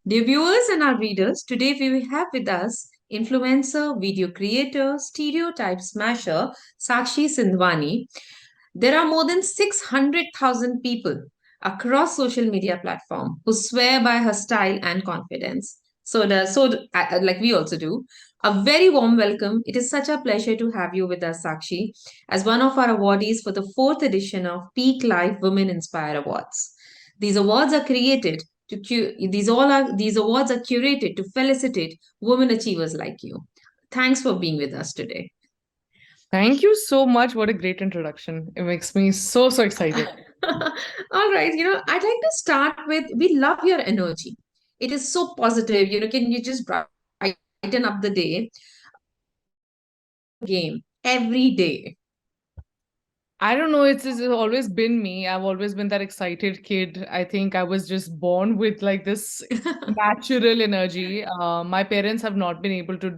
Dear viewers and our readers, today we have with us influencer, video creator, stereotype smasher Sakshi Sindwani. There are more than 600,000 people across social media platforms who swear by her style and confidence. Like we also do. A very warm welcome. It is such a pleasure to have you with us, Sakshi, as one of our awardees for the fourth edition of Peak Life Women Inspire Awards. These awards are created these awards are curated to felicitate women achievers like you. Thanks for being with us today. Thank you so much. What a great introduction. It makes me so excited. All right, I'd like to start with we love your energy. It is so positive. Can you just brighten up the day game every day? I don't know. It's always been me. I've always been that excited kid. I think I was just born with like this natural energy. My parents have not been able to,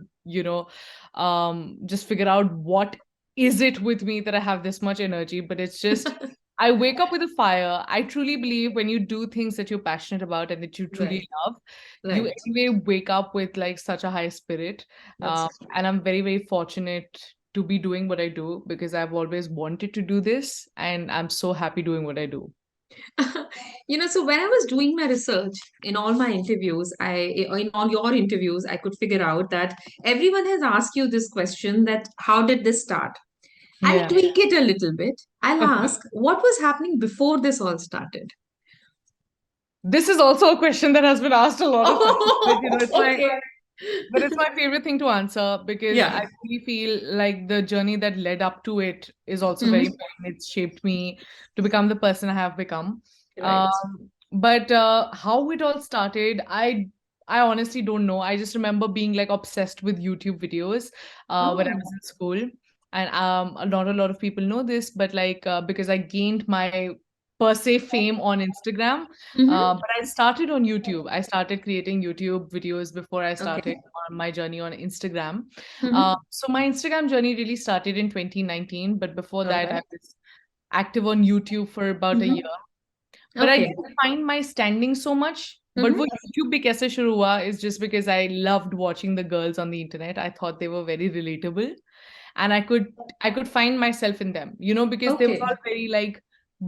just figure out what is it with me that I have this much energy. But it's just, I wake up with a fire. I truly believe when you do things that you're passionate about and that you truly Right, love, you right. anyway wake up with like such a high spirit. That's And I'm very fortunate to be doing what I do because I've always wanted to do this and I'm so happy doing what I do. So when I was doing my research in all my interviews, in all your interviews, I could figure out that everyone has asked you this question that how did this start? I'll Yeah. tweak it a little bit. I'll ask what was happening before this all started? This is also a question that has been asked a lot of times, but Okay. it's my favorite thing to answer because Yeah. I really feel like the journey that led up to it is also very Mhm. important. It's shaped me to become the person I have become. Right. But how it all started, I honestly don't know. I just remember being like obsessed with YouTube videos when I Oh. was in school. And not a lot of people know this, but like because I gained my per se fame on Instagram, Mm-hmm. but I started on YouTube. I started creating YouTube videos before I Okay. started on my journey on Instagram. Mm-hmm. So my Instagram journey really started in 2019, but before All that, I right. was active on YouTube for about a Mm-hmm. year. But I Okay. didn't find my standing so much. But Mm-hmm. वो YouTube भी कैसे शुरू हुआ is just because I loved watching the girls on the internet. I thought they were very relatable, and I could find myself in them, because they were Okay. all very like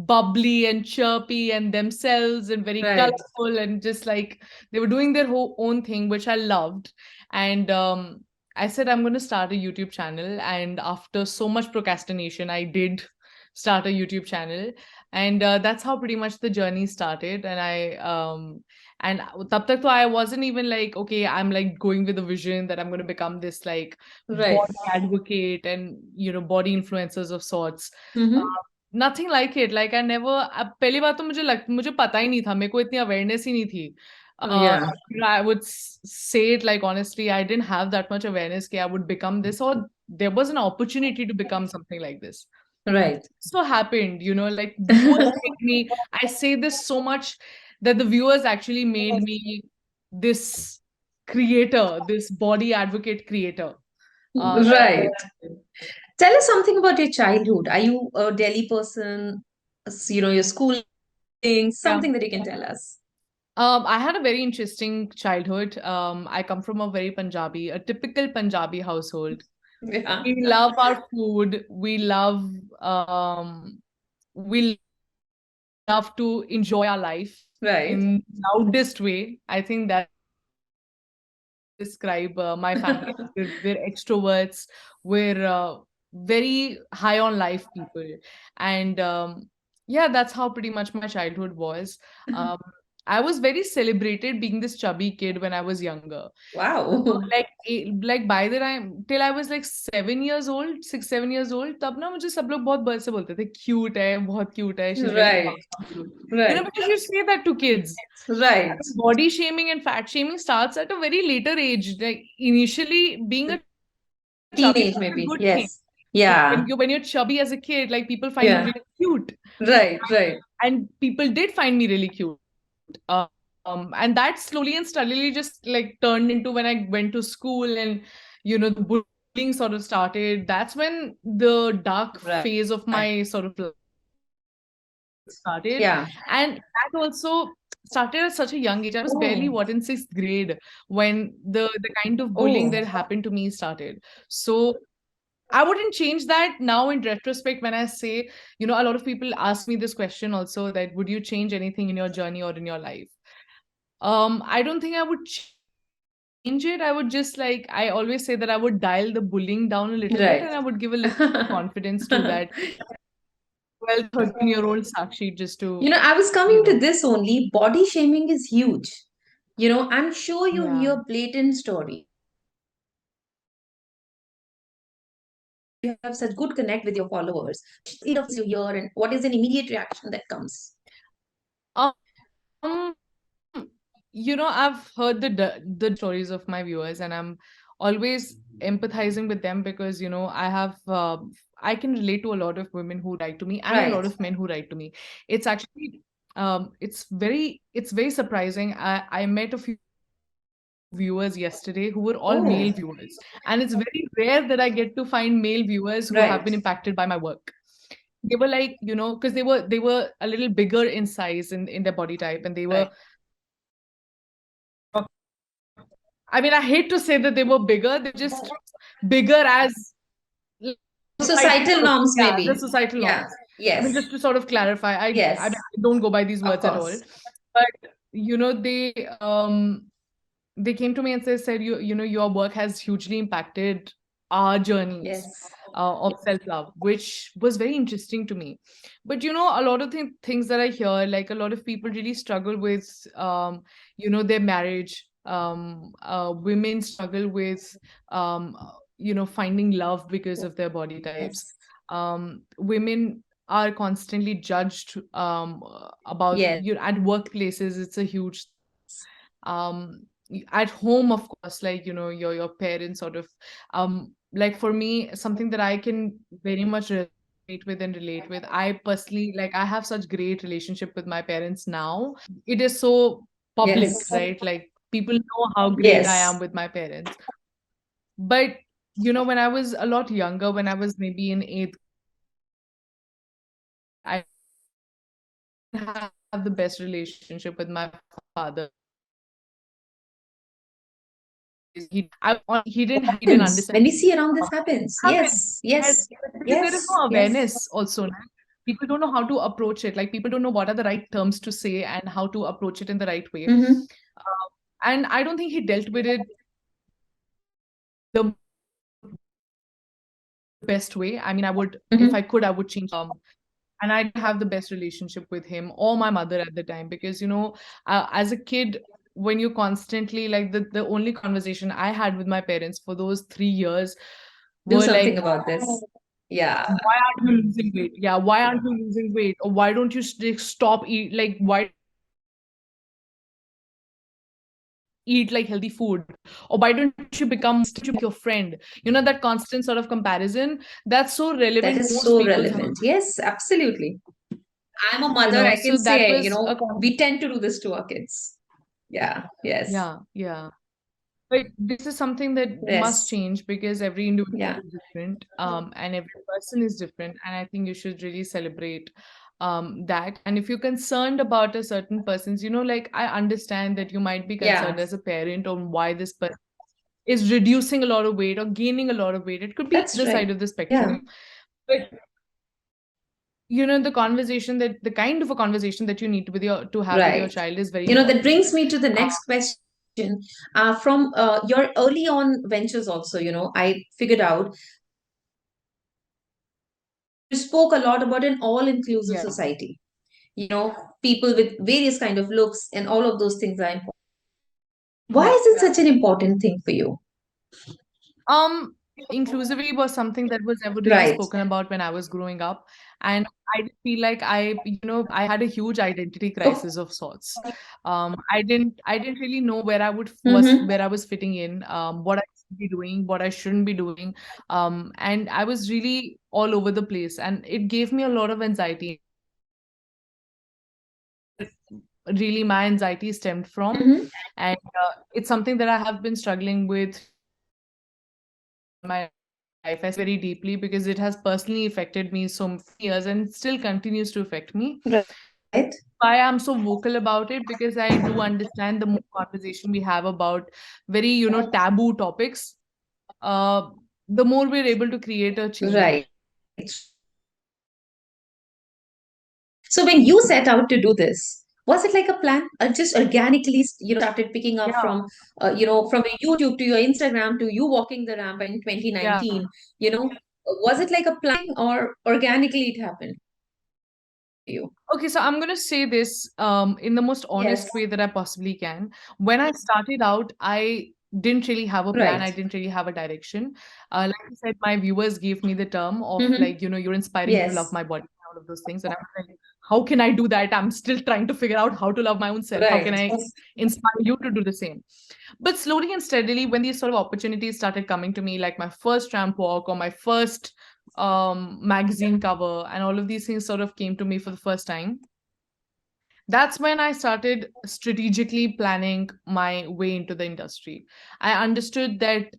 bubbly and chirpy and themselves and very Right. colorful and just like they were doing their whole own thing, which I loved. And I said I'm going to start a YouTube channel, and after so much procrastination, I did start a YouTube channel, and that's how pretty much the journey started. And tab tak to I wasn't even like, okay, I'm like going with a vision that I'm going to become this like Right. body advocate and body influencers of sorts. Mm-hmm. uh, Nothing like it. Like I never, पहली बात तो मुझे पता ही नहीं था, मेरे को इतनी awareness ही नहीं थी. Oh, uh, yeah. I would say it like honestly, I didn't have that much awareness that I would become this, or there was an opportunity to become something like this. Right. So happened, like viewers made me. I say this so much that the viewers actually made me this creator, this body advocate creator. That Right. Tell us something about your childhood. Are you a Delhi person? Your schooling, yeah. something that you can tell us. I had a very interesting childhood. I come from a typical Punjabi household. Yeah. We love our food. We love to enjoy our life Right. in loudest way. I think that describe my family. We're extroverts. We're very high on life people, and yeah, that's how pretty much my childhood was. Um, I was very celebrated being this chubby kid when I was younger. Wow. Like by the time till I was like 7 years old, 6, 7 years old, तब ना मुझे सब लोग बहुत बड़े से बोलते थे, cute है, बहुत cute है, she's very Right. awesome. Right. Because you say that to kids. Right. Body shaming and fat shaming starts at a very later age. Like initially, being a chubby is Teenage, a maybe. good thing. Yes. Yeah. When you're chubby as a kid, like people find you Yeah. really cute, Right. Right. and people did find me really cute. And that slowly and steadily just like turned into when I went to school and the bullying sort of started. That's when the dark Right. phase of my sort of life started, Yeah. and that also. started at such a young age. I was barely Oh, what in sixth grade when the kind of bullying oh, that happened to me started. So I wouldn't change that now in retrospect when I say, a lot of people ask me this question also, that would you change anything in your journey or in your life? I don't think I would change it. I would just like, I always say that I would dial the bullying down a little bit right. and I would give a little confidence to that 12, 13-year-old Sakshi just to, I was you coming to know, this only. Body shaming is huge. I'm sure you yeah. hear blatant stories. You have such good connect with your followers. Which you hear, and what is an immediate reaction that comes? Um, I've heard the stories of my viewers, and I'm always empathizing with them because I can relate to a lot of women who write to me and a lot Right. of men who write to me. It's actually it's very surprising. I met a few viewers yesterday who were all Oh, male viewers, and it's very rare that I get to find male viewers who have right, been impacted by my work. They were like, because they were a little bigger in size in their body type, and they were, right. I mean, I hate to say that they were bigger, they're just bigger as Societal societal, norms, yeah, the maybe. societal Yeah. norms. I mean, just Yes. to sort of clarify, I Yes. don't go by these Of words at all. course. But they came to me and they said, your work has hugely impacted our journeys Yes. of self-love, which was very interesting to me. But a lot of things that I hear, like a lot of people really struggle with their marriage. Women struggle with finding love because of their body types. Yes. Women are constantly judged about, Yes. at workplaces. It's a huge at home, of course, like your parents sort of like, for me, something that I can very much relate with and relate with. I personally, like, I have such great relationship with my parents now. It is so public, Yes. right? Like, people know how great I am Yes. with my parents. But when I was a lot younger, when I was maybe in eighth grade, I didn't have the best relationship with my father. He didn't Happens. understand. When we see around this happens. Happens. Yes. And Yes. because there is Yes. no Yes. awareness also, na. People don't know how to approach it. Like, people don't know what are the right terms to say and how to approach it in the right way. Mm-hmm. And I don't think he dealt with it the best way. I mean, I would, if Mm-hmm. I could, I would change. And I didn't have the best relationship with him or my mother at the time because, as a kid, when you constantly, like, the only conversation I had with my parents for those 3 years Do were something like, about this. Yeah. why aren't you losing weight? Yeah, why aren't you losing weight? Or why don't you stop eat? Like, why eat like healthy food? Or why don't you become your friend? That constant sort of comparison, that's so That relevant to is most so people's relevant. lives. Yes, absolutely. I'm a mother. I can So that say, was a we tend to do this to our kids. Yeah. Yes. yeah, yeah. But this is something that must Yes. change because every individual Yeah. is different, and every person is different. And I think you should really celebrate that. And if you're concerned about a certain person's, like, I understand that you might be Yeah. concerned as a parent on why this person is reducing a lot of weight or gaining a lot of weight. It could be That's the right. side of the Yeah. spectrum. But the kind of a conversation that you need to have with your Right. child is very That important. brings me to the Uh, next question. From your early on ventures, also, I figured out you spoke a lot about an all-inclusive yeah, society. People with various kind of looks and all of those things are important. Why yeah. is it such an important thing for you? Um, Inclusivity was something that was never really Right. spoken about when I was growing up, and I did feel like I had a huge identity Oh. crisis of sorts. I didn't really know Mm-hmm. where I was fitting in, what I should be doing, what I shouldn't be doing, and I was really all over the place, and it gave me a lot of anxiety. Really, my anxiety stemmed from, Mm-hmm. and it's something that I have been struggling with my life as very deeply because it has personally affected me so many years and still continues to affect me. Right. Why I'm so vocal about it, because I do understand the more conversation we have about very, taboo topics, uh, the more we're able to create a change. Right. So when you set out to do this, was it like a plan, or just organically, started picking up Yeah, from a YouTube to your Instagram to you walking the ramp in yeah. 2019? Was it like a planning, or organically it happened for you? Okay, so I'm gonna say this in the most Yes. honest way that I possibly can. When I started out, I didn't really have a plan. I Right. didn't really have a direction. Like I said, my viewers gave me the term of Mm-hmm. like, you're inspiring me to love Yes. my body, all of those things. And I was like, how can I do that? I'm still trying to figure out how to love my own self. How can Right. I inspire you to do the same? But slowly and steadily, when these sort of opportunities started coming to me, like my first ramp walk or my first magazine cover, and all of these things sort of came to me for the first time, that's when I started strategically planning my way into the industry. I understood that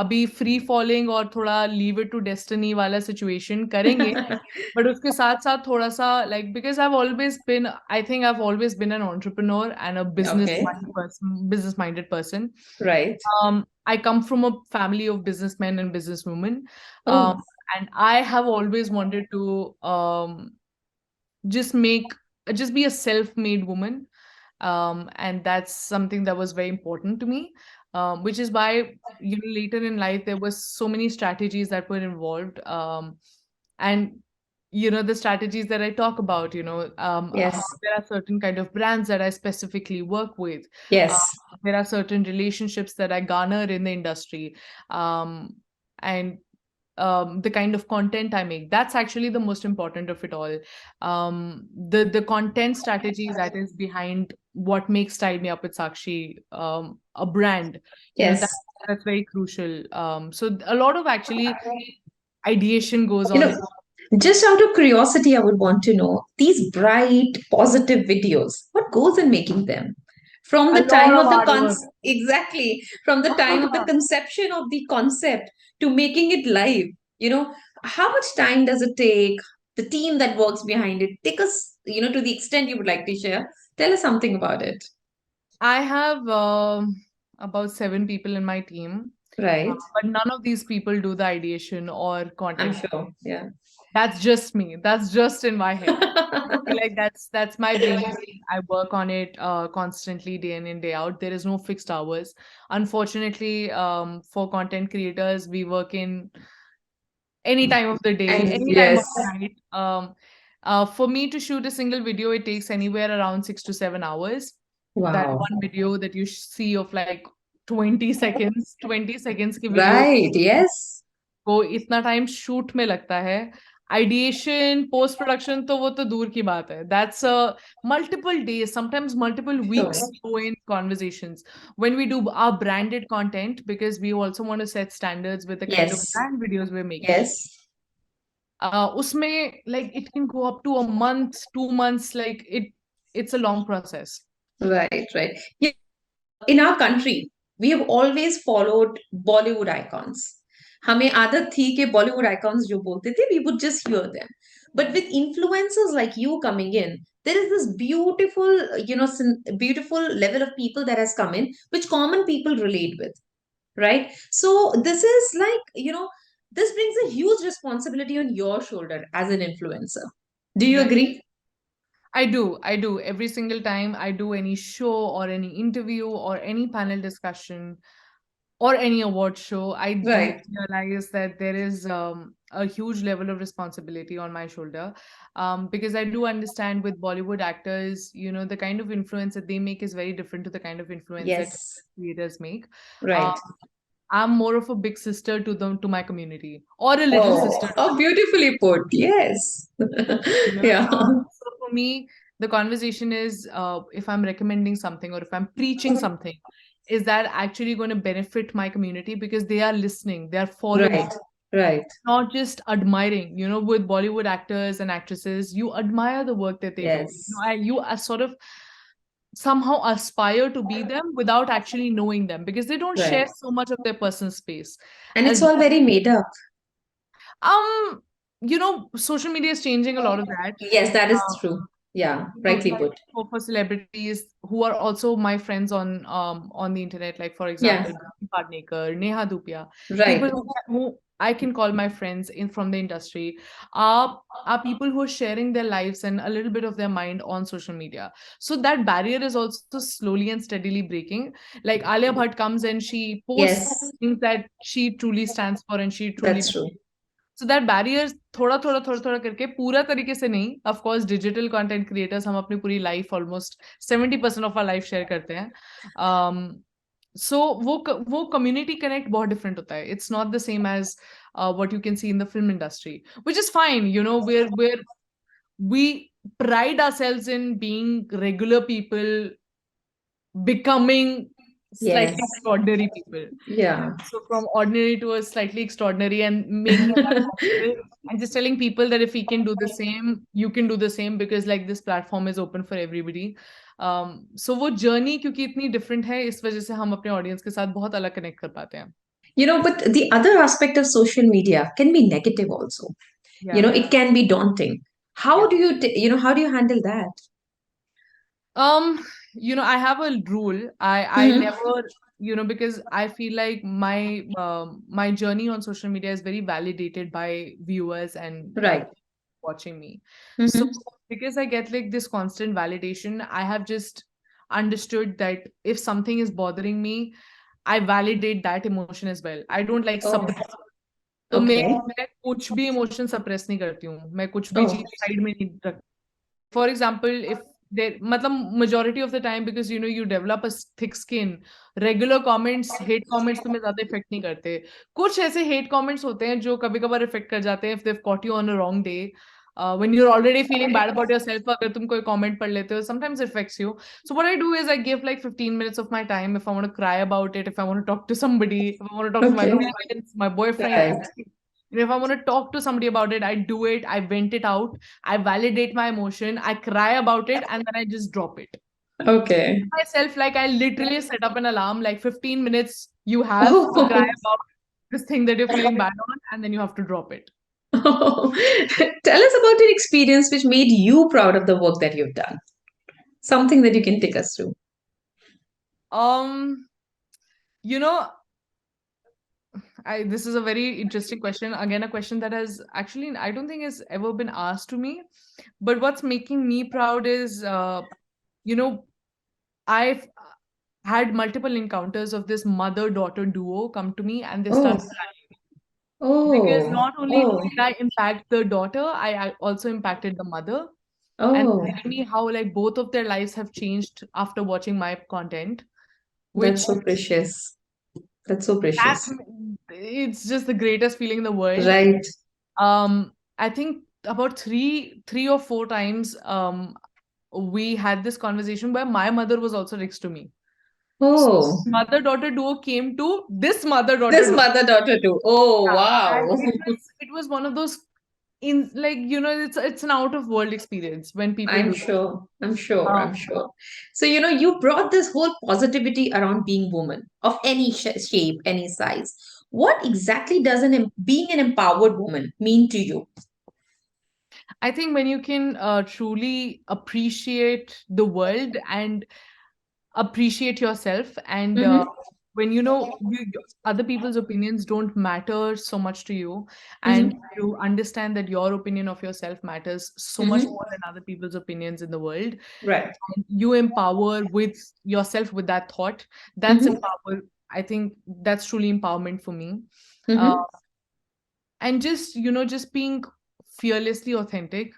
अभी free falling और थोड़ा leave it to destiny वाला situation करेंगे, but उसके साथ-साथ थोड़ा-सा like because I think I have always been an entrepreneur and a Okay. Business minded person. Right. I come from a family of businessmen and businesswomen, um, Oh, and I have always wanted to just make just be a self-made woman, and that's something that was very important to me, which is why later in life there was so many strategies that were involved, and the strategies that I talk about, how yes. there are certain kind of brands that I specifically work with. uh, Yes. there are certain relationships that I garner in the industry, and the kind of content I make. That's actually the most important of it all. The content strategy that is behind what makes Style Me Up with Sakshi a brand. That Yes. that's very crucial. So a lot of actually ideation goes You on. know, just out of curiosity, I would want to know these bright, positive videos, what goes in making them? From A the lot time of of the hard work. exactly, from the time of the conception of the concept to making it live, how much time does it take? The team that works behind it. Take us, to the extent you would like to share. Tell us something about it. I have about 7 people in my team, Right. but none of these people do the ideation or I'm content. sure. Yeah. That's just me. That's just in my head. I feel like that's my baby. I work on it constantly, day in and day out. There is no fixed hours. Unfortunately, for content creators, we work in any time of the day, And any time yes. of the night. For me to shoot a single video, it takes anywhere around 6 to 7 hours. That Wow. one video that you see of like 20 seconds, 20 seconds की video Right. Yes. को इतना time shoot में लगता है. Ideation, post production तो वो तो दूर की बात है. That's multiple days, sometimes multiple Sure. Weeks go in conversations. When we do our branded content, because we also want to set standards with the kind of Yes. brand videos we're making, Yes. उसमें like it can go up to a month, 2 months, like it's a long process. Right. Right. Yeah. In our country, we have always followed Bollywood icons. हमें आदत थी कि Bollywood icons जो बोलते थे, we would just hear them. But with influencers like you coming in, there is this beautiful, beautiful level of people that has come in, which common people relate with, right? So this is like, this brings a huge responsibility on your shoulder as an influencer. Do you Right. agree? I do. Every single time I do any show or any interview or any panel discussion or any award show, I do Right. realize that there is a huge level of responsibility on my shoulder, because I do understand with Bollywood actors, the kind of influence that they make is very different to the kind of influence that Yes. creators make. Um, Right. I'm more of a big sister to them, to my community, or a little Oh, sister. oh, beautifully put. Yes. Yeah. So for me, the conversation is, if I'm recommending something or if I'm preaching something, is that actually going to benefit my community because they are listening, they are following, Right. Right. not just admiring. With Bollywood actors and actresses, you admire the work that they do. Yes. You are sort of somehow aspire to be them without actually knowing them because they don't Right. share so much of their personal space. And it's As all very made up. social media is changing a lot of that. Yes, that is Uh, true. Yeah, you know, rightly like put. for celebrities who are also my friends on the internet, like for Yeah, example, Padnekar, Neha Dupia, people right. who I can call my friends in from the industry are people who are sharing their lives and a little bit of their mind on social media. So that barrier is also slowly and steadily breaking. Like Alia Bhatt comes and she posts Yes, things that she truly stands for and she truly, that's true. So that barriers थोड़ा-थोड़ा करके पूरा तरीके से नहीं, of course digital content creators हम अपनी पूरी life almost 70% of our life share करते हैं। सो वो कम्युनिटी कनेक्ट बहुत डिफरेंट होता है। It's not the same as what you can see in the film industry, which is fine, you know, where we pride ourselves in being regular people becoming Yes. slightly extraordinary people. Yeah. So from ordinary to a slightly extraordinary and making that possible and just telling people that if we can do the same, you can do the same because like this platform is open for everybody. So वो journey क्योंकि इतनी different है इस वजह से हम अपने audience के साथ बहुत अलग connect कर पाते हैं. But the other aspect of social media can be negative also. Yeah. It can be daunting. How Yeah. do you, how do you handle that? Um, I have a rule. I Hmm. never, because I feel like my journey on social media is very validated by viewers and Right. watching me. So Hmm. because I get like this constant validation, I have just understood that if something is bothering me, I validate that emotion as well. I don't like Oh, suppress. तो okay. मैं कुछ भी emotion suppress नहीं करती हूँ, मैं कुछ भी Oh, चीज़ साइड में नहीं रखती। For example, if there मतलब majority of the time because you develop a thick skin, regular comments, hate comments तुम्हें ज़्यादा इफ़ेक्ट नहीं करते। कुछ ऐसे hate comments होते हैं जो कभी-कभार इफ़ेक्ट कर जाते हैं if they've caught you on a wrong day. When you're already feeling bad about yourself अगर तुम कोई comment पढ़ लेते हो, sometimes it affects you. So what I do is I give like 15 minutes of my time if I want to cry about it, if I want to talk to somebody, if I want to talk to my okay. parents, my boyfriend, Right. anything. If I want to talk to somebody about it, I do it, I vent it out, I validate my emotion, I cry about it, and then I just drop it. Okay. Myself, like I literally set up an alarm, like 15 minutes you have to cry Oh, about this thing that you're feeling bad on, and then you have to drop it. tell us about your experience which made you proud of the work that you've done. Something that you can take us through. Um, you know, this is a very interesting question. Again, a question that has actually I don't think has ever been asked to me. But what's making me proud is, you know, I've had multiple encounters of this mother-daughter duo come to me and they Oh, start crying. Because oh, not only oh, did I impact the daughter, I also impacted the mother. And oh. telling me how like both of their lives have changed after watching my content, That's which so precious. That's so that precious. it's just the greatest feeling in the world. Right. I think about three or four times we had this conversation where my mother was also next to me. So Oh, mother-daughter duo came to this mother-daughter this duo. mother-daughter too. Oh, Yeah, and wow. it was one of those in like it's an out of world experience when people I'm do that. sure. I'm sure. Um, I'm sure. So, you brought this whole positivity around being woman of any shape, any size. What exactly does being an empowered woman mean to you? I think when you can truly appreciate the world and appreciate yourself and Mm-hmm. when other people's opinions don't matter so much to you and Mm-hmm. you understand that your opinion of yourself matters so much Mm-hmm. more than other people's opinions in the world, Right. and you empower with yourself with that thought, that's Mm-hmm. empower. I think that's truly empowerment for me. uh, Mm-hmm. and just being fearlessly authentic,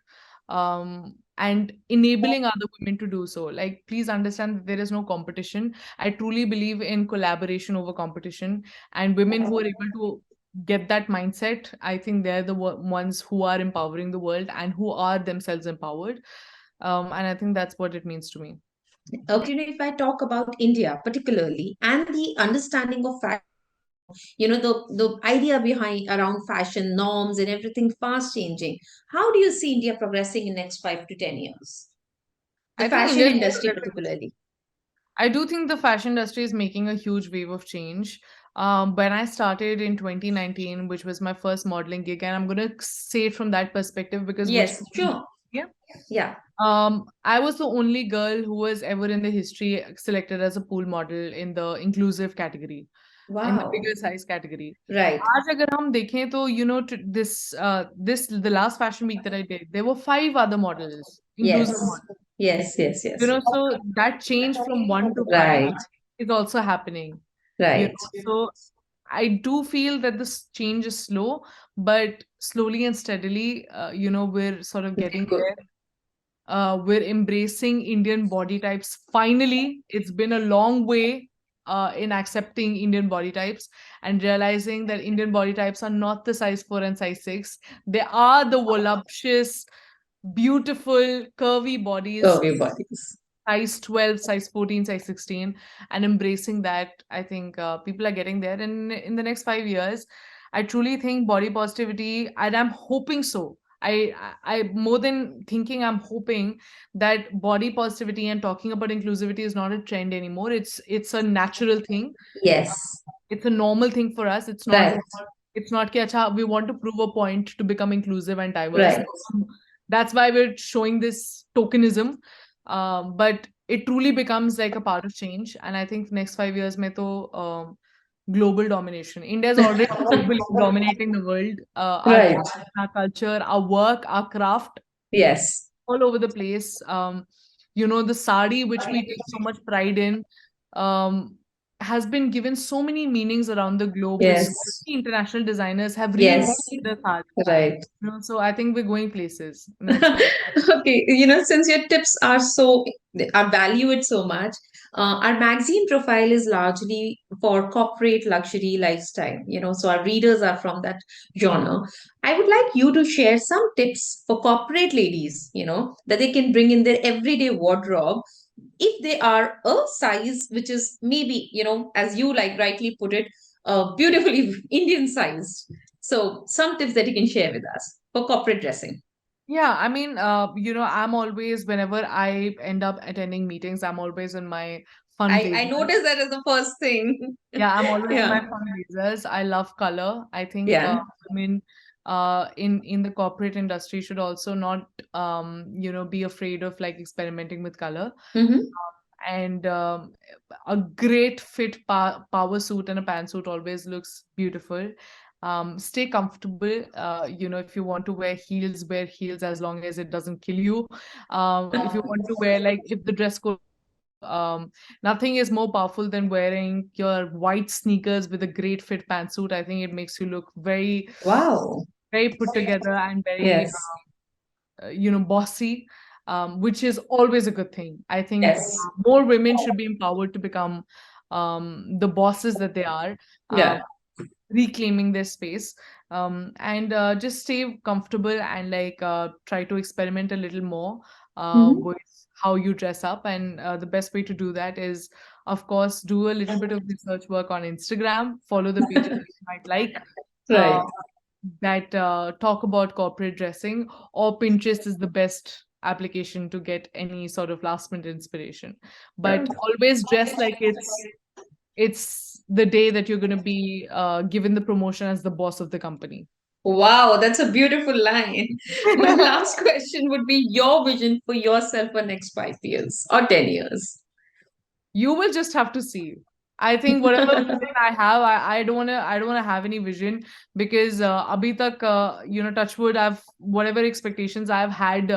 and enabling other women to do so. Like, please understand that there is no competition. I truly believe in collaboration over competition, and women who are able to get that mindset, I think they're the ones who are empowering the world and who are themselves empowered. And I think that's what it means to me. If I talk about India particularly and the understanding of fashion, the idea behind around fashion norms and everything fast changing, how do you see India progressing in next 5 to 10 years? The I think fashion India is industry progressing. particularly. I do think the fashion industry is making a huge wave of change. When I started in 2019, which was my first modeling gig, and I'm going to say it from that perspective because which Yes, sure. Yeah. Yeah. I was the only girl who was ever in the history selected as a pool model in the inclusive category, in the Wow. bigger size category. Right. आज अगर हम देखें तो this the last fashion week that I did, there were 5 other models, Yes. inclusive models. Yes, yes, yes. So that change from 1 to 5 Right. is also happening. Right. So I do feel that this change is slow, but slowly and steadily, we're sort of getting Good. there. We're embracing Indian body types. Finally, it's been a long way in accepting Indian body types and realizing that Indian body types are not the size 4 and size 6. They are the voluptuous, beautiful, curvy bodies, Curvy bodies. size 12, size 14, size 16, and embracing that. I think people are getting there. And in the next 5 years, I truly think body positivity, and I'm hoping so. I more than thinking, I'm hoping that body positivity and talking about inclusivity is not a trend anymore. It's a natural thing. Yes. It's a normal thing for us. Right. It's not कि अच्छा, we want to prove a point to become inclusive and diverse. Right. That's why we're showing this tokenism. But it truly becomes like a part of change. And I think next 5 years mein to global domination. India is already globally dominating the world. Our Right. fashion, our culture, our work, our craft, Yes. all over the place. The sari, which we take so much pride in, um, has been given so many meanings around the globe. With Yes. so many international designers have Yes. reinvented the sari. Right. So I think we're going places in the next 5 years. Okay, since your tips are are valued so much, our magazine profile is largely for corporate luxury lifestyle, so our readers are from that genre. I would like you to share some tips for corporate ladies, that they can bring in their everyday wardrobe if they are a size which is maybe, as you like rightly put it, beautifully Indian sized. So, some tips that you can share with us for corporate dressing. Yeah, I mean, I'm always, whenever I end up attending meetings, I'm always in my I fundraisers. noticed that as the first thing. Yeah, I'm always in my Yeah. fundraisers. I love color. I think Yeah. women in the corporate industry should also not be afraid of like experimenting with color. Mm-hmm. And a great fit power suit and a pantsuit always looks beautiful. Stay comfortable. If you want to wear heels as long as it doesn't kill you. If you want to wear, like, if the dress code is blue, nothing is more powerful than wearing your white sneakers with a great fit pantsuit. I think it makes you look very, Wow. very put together and very Yes. bossy, which is always a good thing. I think Yes. more women should be empowered to become the bosses that they are, uh, Yeah. reclaiming their space, and just stay comfortable and like try to experiment a little more Mm-hmm. with how you dress up. And the best way to do that is, of course, do a little bit of research work on Instagram, follow the pages that you might like. Uh, Right. that talk about corporate dressing, or Pinterest is the best application to get any sort of last minute inspiration. Sure. But always dress like it's the day that you're going to be given the promotion as the boss of the company. Wow, that's a beautiful line. My last question would be your vision for yourself for next 5 years or 10 years. You will just have to see. I think whatever vision I have, I don't wanna have any vision, because abhi tak, touch wood, I've whatever expectations I've had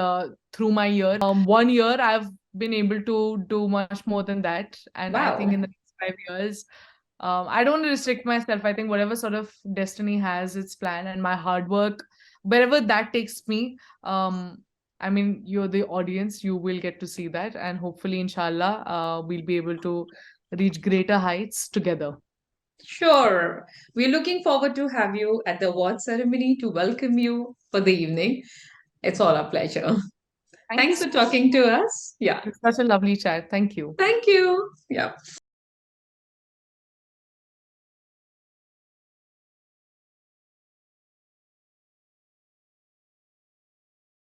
through my year. 1 year I've been able to do much more than that, and I think Wow. in the next 5 years, I don't want to restrict myself. I think whatever sort of destiny has its plan, and my hard work, wherever that takes me, I mean, you're the audience, you will get to see that. And hopefully, inshallah, we'll be able to reach greater heights together. Sure. We're looking forward to have you at the award ceremony to welcome you for the evening. It's all a pleasure. Thank you Thanks so for much. talking to us. Yeah. It's such a lovely chat. Thank you. Thank you. Yeah.